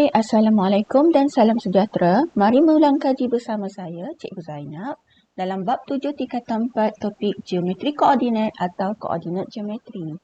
Hai, Assalamualaikum dan salam sejahtera. Mari mengulang kaji bersama saya, Cikgu Zainab, dalam bab 7 tingkatan 4 topik geometri koordinat atau koordinat geometri.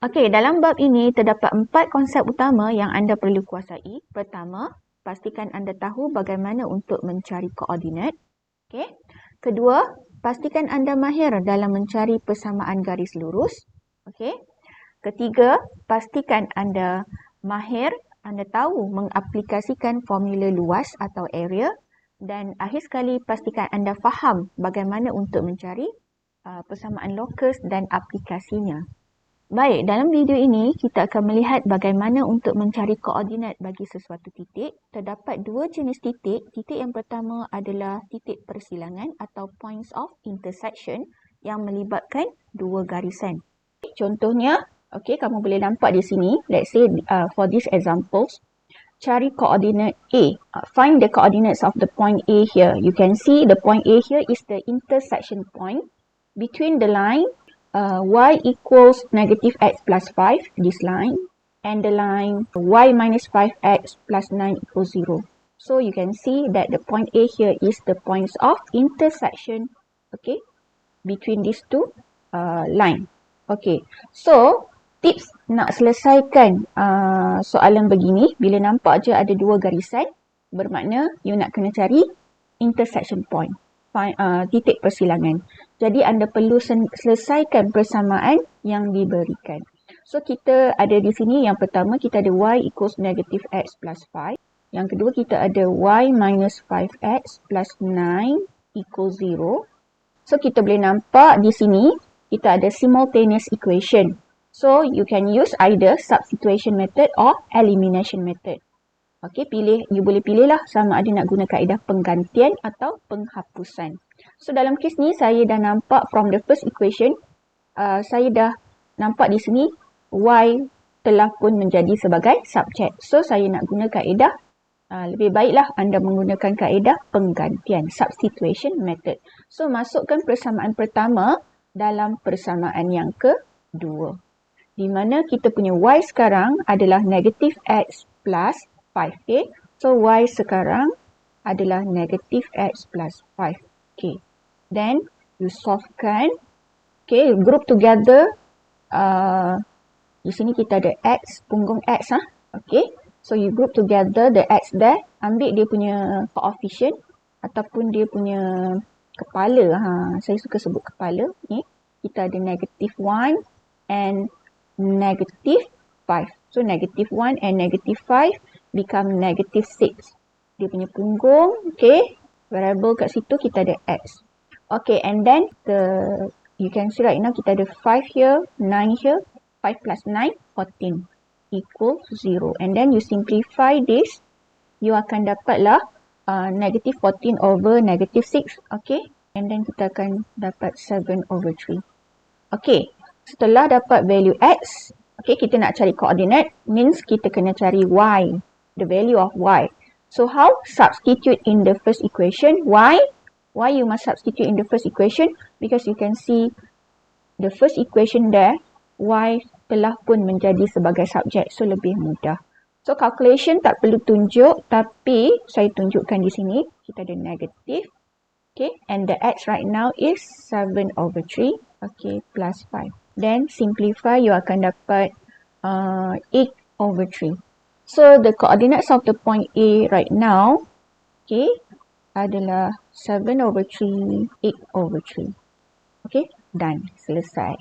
Okey, dalam bab ini terdapat 4 konsep utama yang anda perlu kuasai. Pertama, pastikan anda tahu bagaimana untuk mencari koordinat. Okey. Kedua, pastikan anda mahir dalam mencari persamaan garis lurus. Okey. Ketiga, pastikan anda mahir, anda tahu mengaplikasikan formula luas atau area. Dan akhir sekali, pastikan anda faham bagaimana untuk mencari persamaan lokus dan aplikasinya. Baik, dalam video ini kita akan melihat bagaimana untuk mencari koordinat bagi sesuatu titik. Terdapat dua jenis titik. Titik yang pertama adalah titik persilangan atau points of intersection yang melibatkan dua garisan. Contohnya, okey, kamu boleh nampak di sini. Let's say for these examples, cari koordinat A. Find the coordinates of the point A here. You can see the point A here is the intersection point between the line y equals negative x plus 5, this line, and the line y minus 5x plus 9 equals 0. So you can see that the point A here is the points of intersection, okay, between these two line. Okay, so tips nak selesaikan soalan begini, bila nampak je ada dua garisan, bermakna you nak kena cari intersection point, titik persilangan. Jadi anda perlu selesaikan persamaan yang diberikan. So kita ada di sini, yang pertama kita ada y equals negative x plus 5. Yang kedua kita ada y minus 5x plus 9 equals 0. So kita boleh nampak di sini kita ada simultaneous equation. So you can use either substitution method or elimination method. Okey, you boleh pilihlah sama ada nak guna kaedah penggantian atau penghapusan. So dalam kes ni saya dah nampak from the first equation, saya dah nampak di sini y telah pun menjadi sebagai subjek. So saya nak guna kaedah, lebih baiklah anda menggunakan kaedah penggantian, substitution method. So masukkan persamaan pertama dalam persamaan yang kedua, di mana kita punya y sekarang adalah negative x plus 5. Okay. So y sekarang adalah negative x plus 5. Okay. Then you solvekan. Okay, group together. Di sini kita ada x, punggung x. Okay. So you group together the x there. Ambil dia punya coefficient ataupun dia punya kepala. Saya suka sebut kepala. Ni kita ada negative 1 and negative 5. So negative 1 and negative 5 become negative 6. Dia punya punggung, okay. Variable kat situ kita ada x. Okay, and then you can see right now kita ada 5 here, 9 here. 5 plus 9, 14 equals 0. And then you simplify this, you akan dapatlah negative 14 over negative 6. Okay, and then kita akan dapat 7 over 3. Okay, setelah dapat value x, okay, kita nak cari koordinat, means kita kena cari y, the value of y. So how? Substitute in the first equation. Why you must substitute in the first equation? Because you can see the first equation there, y telah pun menjadi sebagai subjek. So lebih mudah. So calculation tak perlu tunjuk, tapi saya tunjukkan di sini. Kita ada negative. Okay, and the x right now is 7 over 3. Okay, plus 5. Then simplify, you akan dapat 8 over 3. So the coordinates of the point A right now, okay, adalah 7 over 3, 8 over 3. Okay, done. Selesai.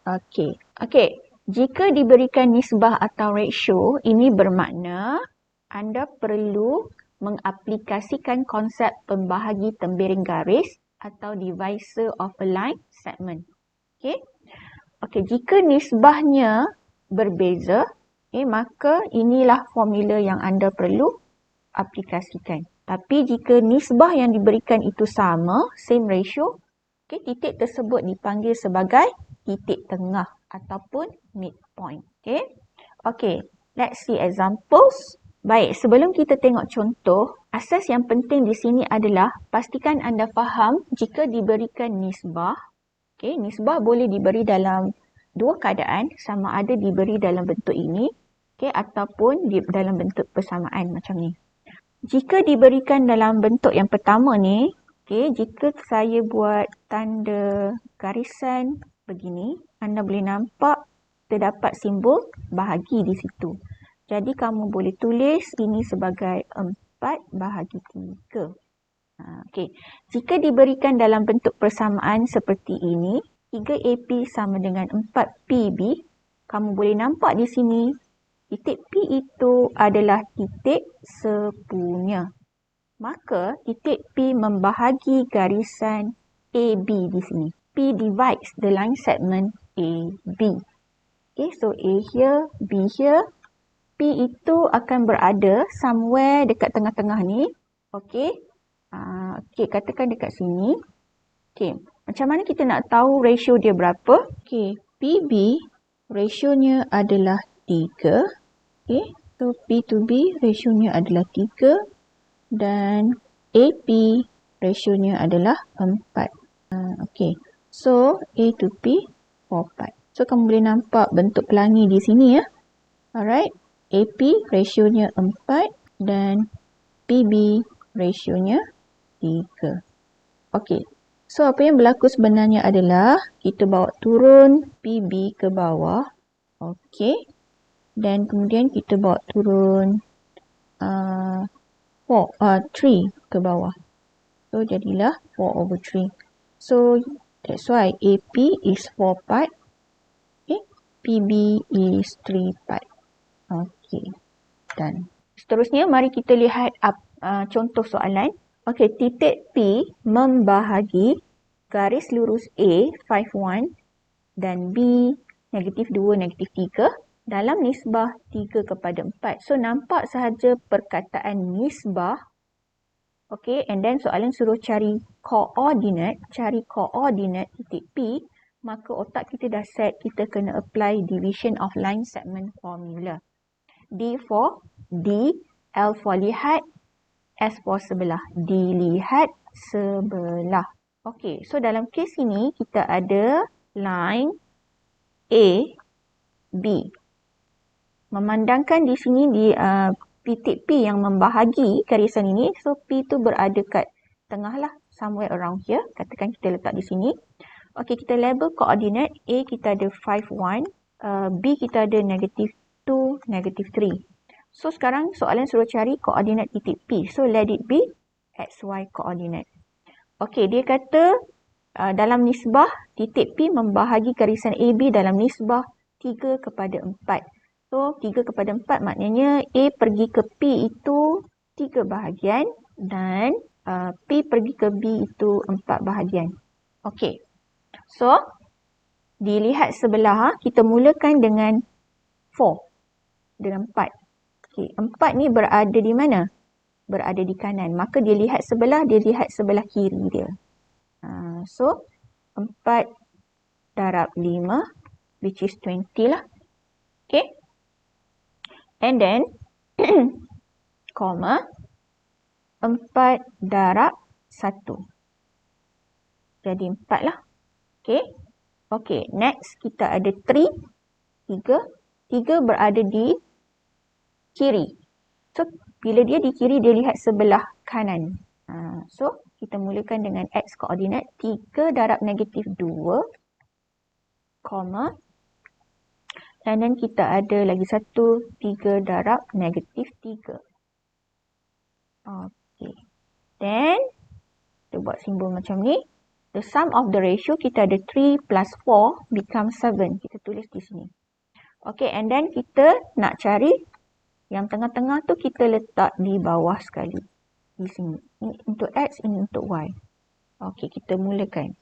Okay. Okay, jika diberikan nisbah atau ratio, ini bermakna anda perlu mengaplikasikan konsep pembahagi tembiring garis atau divisor of a line segment. Okay. Okay, jika nisbahnya berbeza, okay, maka inilah formula yang anda perlu aplikasikan. Tapi jika nisbah yang diberikan itu sama, same ratio, okay, titik tersebut dipanggil sebagai titik tengah ataupun midpoint. Okay, okay, let's see examples. Baik, sebelum kita tengok contoh, asas yang penting di sini adalah pastikan anda faham jika diberikan nisbah. Okay, nisbah boleh diberi dalam dua keadaan, sama ada diberi dalam bentuk ini Okay, ataupun dalam bentuk persamaan macam ni. Jika diberikan dalam bentuk yang pertama ni, okay, jika saya buat tanda garisan begini, anda boleh nampak terdapat simbol bahagi di situ. Jadi kamu boleh tulis ini sebagai 4/3. Okay. Jika diberikan dalam bentuk persamaan seperti ini, 3AP sama dengan 4PB, kamu boleh nampak di sini titik P itu adalah titik sepunya. Maka titik P membahagi garisan AB di sini. P divides the line segment AB. Okay, so A here, B here. P itu akan berada somewhere dekat tengah-tengah ni. Okay. Okay, katakan dekat sini. Okay, macam mana kita nak tahu ratio dia berapa? Okay, PB rasionya adalah 3. Okay, so P to B rasionya adalah 3 dan AP rasionya adalah 4. Okay, so A to P 4/4. So kamu boleh nampak bentuk pelangi di sini ya. Alright, AP rasionya 4 dan PB rasionya 3. Okay, so apa yang berlaku sebenarnya adalah kita bawa turun PB ke bawah. Okay. Dan kemudian kita bawa turun 3 ke bawah. So jadilah 4/3. So that's why AP is 4/4. Okay. PB is 3/4. Okay. Done. Seterusnya mari kita lihat contoh soalan. Okay, titik P membahagi garis lurus A 5/1 dan B -2, -3. Dalam nisbah 3/4. So, nampak sahaja perkataan nisbah. Okay, and then soalan suruh cari koordinat. Cari koordinat titik P. Maka otak kita dah set, kita kena apply division of line segment formula. D for D, L for lihat, S for sebelah. Dilihat sebelah. Okay, so dalam kes ini kita ada line A, B. Memandangkan di sini di titik P yang membahagi garisan ini, so P tu berada kat tengah lah, somewhere around here. Katakan kita letak di sini. Okey, kita label koordinat. A kita ada 5/1, B kita ada -2, -3. So sekarang soalan suruh cari koordinat titik P. So let it be XY koordinat. Okey, dia kata dalam nisbah titik P membahagi garisan AB dalam nisbah 3/4. So, 3/4 maknanya A pergi ke P itu 3 bahagian dan P pergi ke B itu 4 bahagian. Okey. So, dilihat sebelah, kita mulakan dengan 4. Dengan 4. Okey, 4 ni berada di mana? Berada di kanan. Maka dia lihat sebelah kiri dia. So, 4 darab 5, which is 20 lah. Okay. And then, comma, 4 darab 1. Jadi 4 lah. Okay. Okay, next kita ada 3. 3 berada di kiri. So, bila dia di kiri, dia lihat sebelah kanan. So, kita mulakan dengan X koordinat 3 darab -2, comma. And then kita ada lagi satu 3 darab -3. Okay. Then, kita buat simbol macam ni. The sum of the ratio, kita ada 3 plus 4 become 7. Kita tulis di sini. Okay, and then kita nak cari yang tengah-tengah tu kita letak di bawah sekali. Di sini. Ini untuk X, ini untuk Y. Okay, kita mulakan.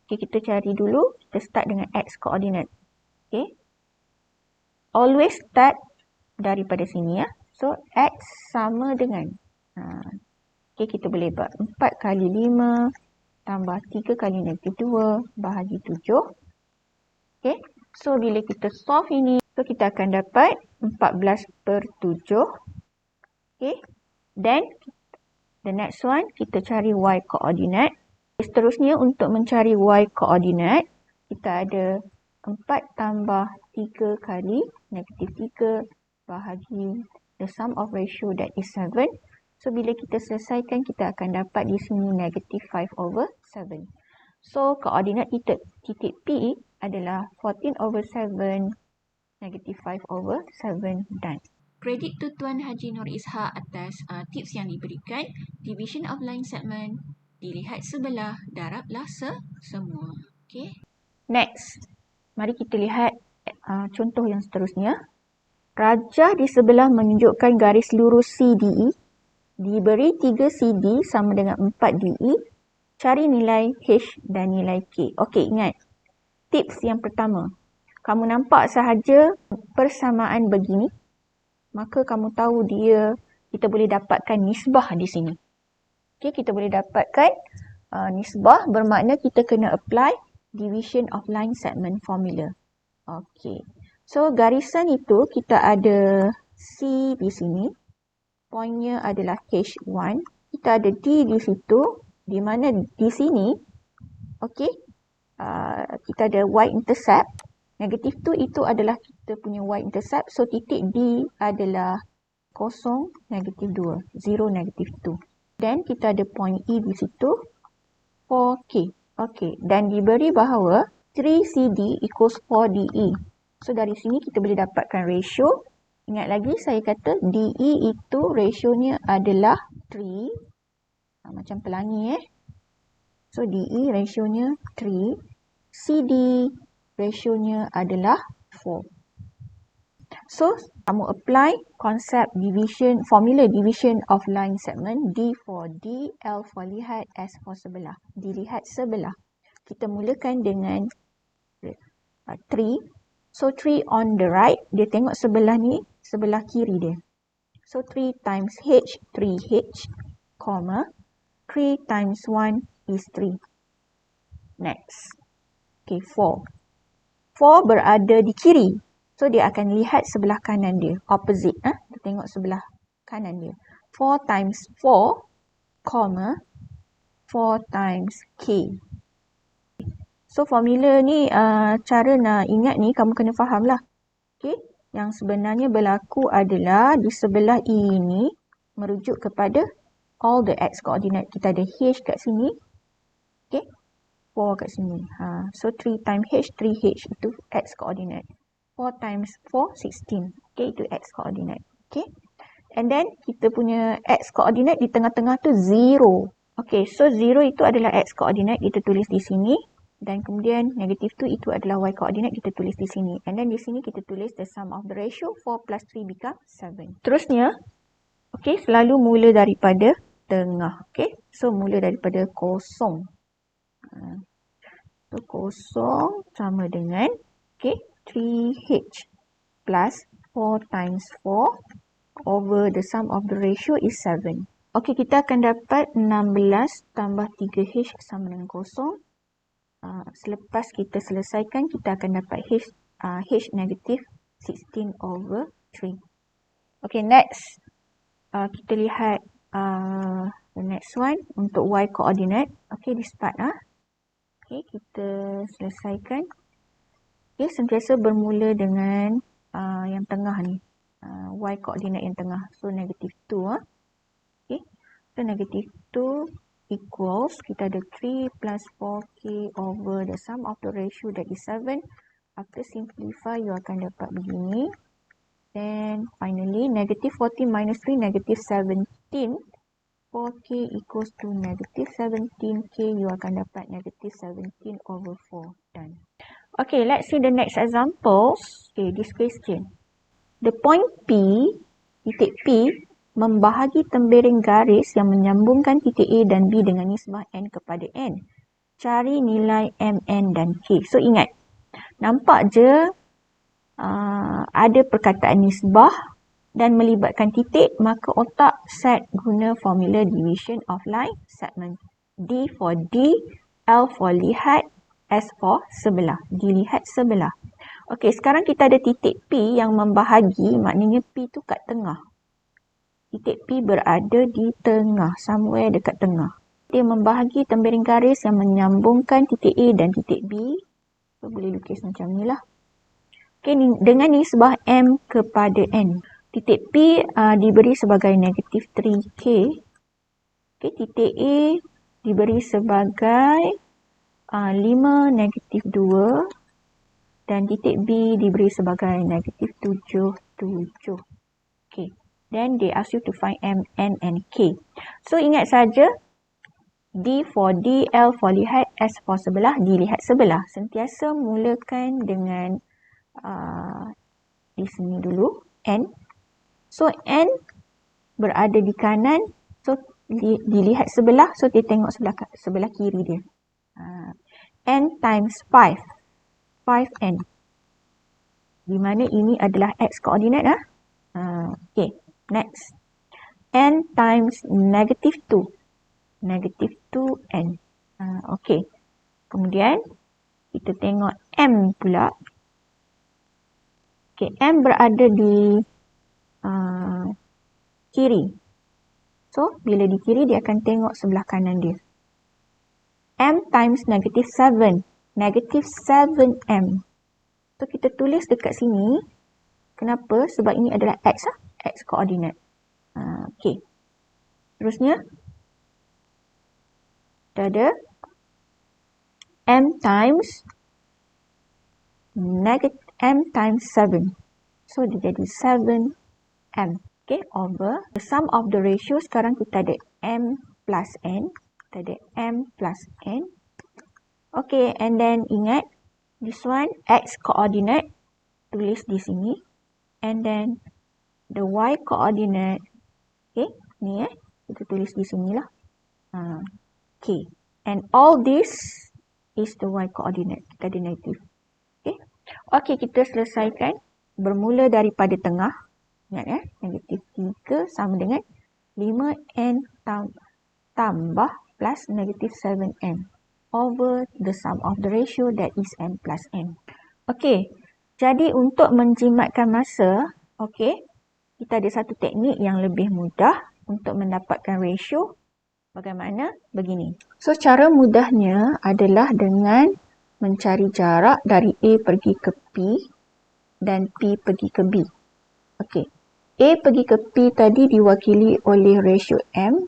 Okay, kita cari dulu. Kita start dengan X koordinat. Okay. Always start daripada sini ya. So, X sama dengan. Okay, kita boleh buat 4 kali 5 tambah 3 kali -2 bahagi 7. Okay. So, bila kita solve ini, so kita akan dapat 14/7. Okay. Then, the next one, kita cari Y koordinat. Seterusnya, untuk mencari Y koordinat, kita ada 4 tambah 3 kali negatif 3 bahagi the sum of ratio that is 7. So, bila kita selesaikan, kita akan dapat di sini negatif 5/7. So, koordinat titik P adalah 14/7, negatif 5/7 dan. Kredit to Tuan Haji Nur Ishak atas tips yang diberikan. Division of line segment, dilihat sebelah, darablah semua. Okay. Next, mari kita lihat contoh yang seterusnya. Rajah di sebelah menunjukkan garis lurus CDE. Diberi 3 CD sama dengan 4 DE. Cari nilai H dan nilai K. Okey, ingat. Tips yang pertama. Kamu nampak sahaja persamaan begini, maka kamu tahu kita boleh dapatkan nisbah di sini. Okey, kita boleh dapatkan nisbah, bermakna kita kena apply division of line segment formula. Okey. So, garisan itu kita ada C di sini. Poinnya adalah H1. Kita ada D di situ. Di mana di sini, okey, kita ada y-intercept. Negatif 2 itu adalah kita punya y-intercept. So, titik D adalah 0, negatif 2. 0, negatif 2. Dan kita ada point E di situ. 4K. Okey. Dan diberi bahawa 3CD equals 4DE. So, dari sini kita boleh dapatkan ratio. Ingat lagi saya kata DE itu rasionya adalah 3. Macam pelangi So, DE rasionya 3. CD rasionya adalah 4. So, kamu apply konsep formula division of line segment. D for D, L for lihat, S for sebelah. Dilihat sebelah. Kita mulakan dengan 3. So, 3 on the right, dia tengok sebelah ni, sebelah kiri dia. So, 3 times H, 3H, 3 times 1 is 3. Next. Okay, 4. 4 berada di kiri. So, dia akan lihat sebelah kanan dia. Opposite. Dia tengok sebelah kanan dia. 4 times 4, 4 times K. So, formula ni, cara nak ingat ni, kamu kena faham lah. Okay. Yang sebenarnya berlaku adalah di sebelah E ini merujuk kepada all the X coordinate. Kita ada H kat sini. Okay. 4 kat sini. So, 3 times H, 3H itu X coordinate. 4 times 4, 16. Okay, itu X coordinate. Okay. And then, kita punya X coordinate di tengah-tengah tu 0. Okay, so 0 itu adalah X coordinate. Kita tulis di sini. Dan kemudian negatif 2 itu adalah Y coordinate. Kita tulis di sini. And then di sini kita tulis the sum of the ratio. 4 plus 3 become 7. Terusnya, okay, selalu mula daripada tengah. Okay, so mula daripada kosong. So, kosong sama dengan, okay, 3H plus 4 times 4 over the sum of the ratio is 7. Okay, kita akan dapat 16 tambah 3H sama dengan kosong. Selepas kita selesaikan, kita akan dapat H negatif 16 over 3. Okay, next. Kita lihat the next one untuk Y coordinate. Okay, this part. Okay, kita selesaikan. Okay, sentiasa bermula dengan yang tengah ni. Y coordinate yang tengah. So, negatif 2. Okay, so negatif 2 equals, kita ada 3 plus 4K over the sum of the ratio that is 7. After simplify, you akan dapat begini. Then, finally, negative 14 minus 3, negative 17. 4K equals to negative 17K. You akan dapat negative 17 over 4. Done. Okay, let's see the next examples. Okay, this question. The point P, titik P, membahagi tembiring garis yang menyambungkan titik A dan B dengan nisbah N kepada N. Cari nilai MN dan K. So, ingat. Nampak je ada perkataan nisbah dan melibatkan titik, maka otak set guna formula division of line segment. D for D, L for lihat, S for sebelah. Dilihat sebelah. Okey, sekarang kita ada titik P yang membahagi, maknanya P tu kat tengah. Titik P berada di tengah, somewhere dekat tengah. Dia membahagi tembiring garis yang menyambungkan titik A dan titik B So, boleh lukis macam ni lah. Okay, dengan nisbah M kepada N. Titik P diberi sebagai negatif 3K. Okay, titik A diberi sebagai 5 negatif 2. Dan titik B diberi sebagai negatif 7. Okay. Then they ask you to find M, N and K. So ingat saja D for D, L for lihat, S for sebelah, dilihat sebelah. Sentiasa mulakan dengan di sini dulu, N. So N berada di kanan, so dilihat sebelah, so dia tengok sebelah kiri dia. N times 5. 5N. Di mana ini adalah X koordinat. Okay, next. N times negative 2. Negative 2N. Okay. Kemudian, kita tengok M pula. Okay, M berada di kiri. So, bila di kiri, dia akan tengok sebelah kanan dia. M times negative 7. Negative 7M. So, kita tulis dekat sini. Kenapa? Sebab ini adalah X. X koordinat. Okay. Terusnya, kita ada M times negative M times 7. So, dia jadi 7M. Okay, over. The sum of the ratio, sekarang kita ada M plus N. Kita ada M plus N. Okay, and then ingat, this one, X coordinate, tulis di sini. And then, the Y coordinate, okay, ni kita tulis di sini lah. Okay, and all this is the Y coordinate, kita ada negative. Okay, okay, kita selesaikan bermula daripada tengah. Ingat negatif 3 sama dengan 5N tambah plus negatif 7N. Over the sum of the ratio that is M plus N. Okey, jadi untuk menjimatkan masa, okey, kita ada satu teknik yang lebih mudah untuk mendapatkan ratio. Bagaimana? Begini. So, cara mudahnya adalah dengan mencari jarak dari A pergi ke P dan P pergi ke B. Okey, A pergi ke P tadi diwakili oleh ratio M.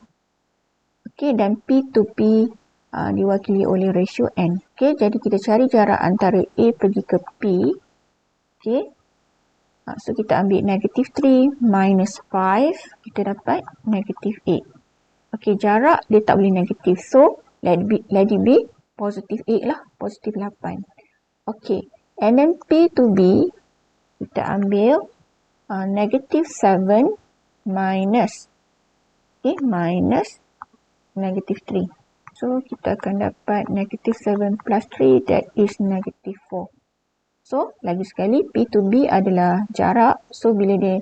Okey, dan P to P diwakili oleh ratio N. Okey, jadi kita cari jarak antara A pergi ke P. Okey. So, kita ambil negatif 3 minus 5. Kita dapat negatif 8. Okey, jarak dia tak boleh negatif. So, let it be positif 8 lah. Positif 8. Okey. And then P to B, kita ambil negatif 7 minus. Okay, minus negatif 3. So, kita akan dapat negative 7 plus 3, that is negative 4. So, lagi sekali, P to B adalah jarak. So, bila dia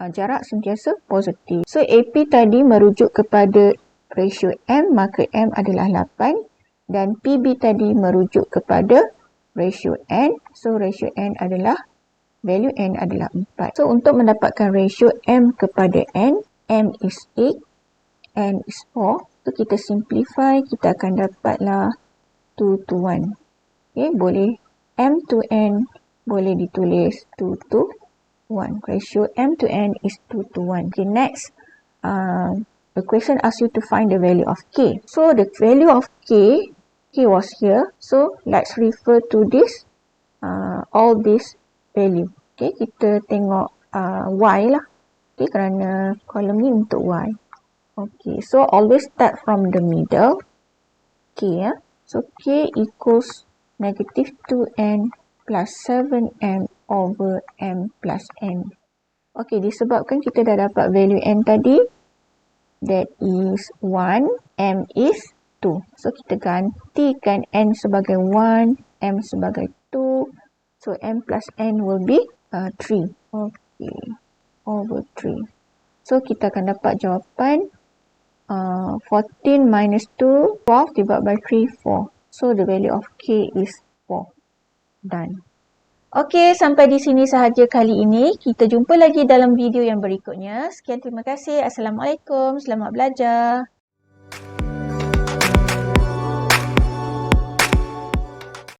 jarak sentiasa positif. So, AP tadi merujuk kepada ratio M, maka M adalah 8. Dan PB tadi merujuk kepada ratio N. So, ratio N adalah, value N adalah 4. So, untuk mendapatkan ratio M kepada N, M is 8, N is 4. So, kita simplify, kita akan dapatlah 2 to 1. Okay, boleh M to N boleh ditulis 2 to 1. Ratio M to N is 2 to 1. Okay, next, the question asks you to find the value of K. So, the value of K was here. So, let's refer to this, all this value. Okay, kita tengok Y lah. Okay, kerana kolom ni untuk Y. Okay, so always start from the middle. K, so K equals negative 2N plus 7M over M plus N. Okay, disebabkan kita dah dapat value N tadi, that is 1, M is 2. So, kita gantikan N sebagai 1, M sebagai 2. So, M plus N will be 3. Okay, over 3. So, kita akan dapat jawapan 14 minus 2, 12 divided by 3, 4. So, the value of K is 4. Done. Okey, sampai di sini sahaja kali ini. Kita jumpa lagi dalam video yang berikutnya. Sekian, terima kasih. Assalamualaikum. Selamat belajar.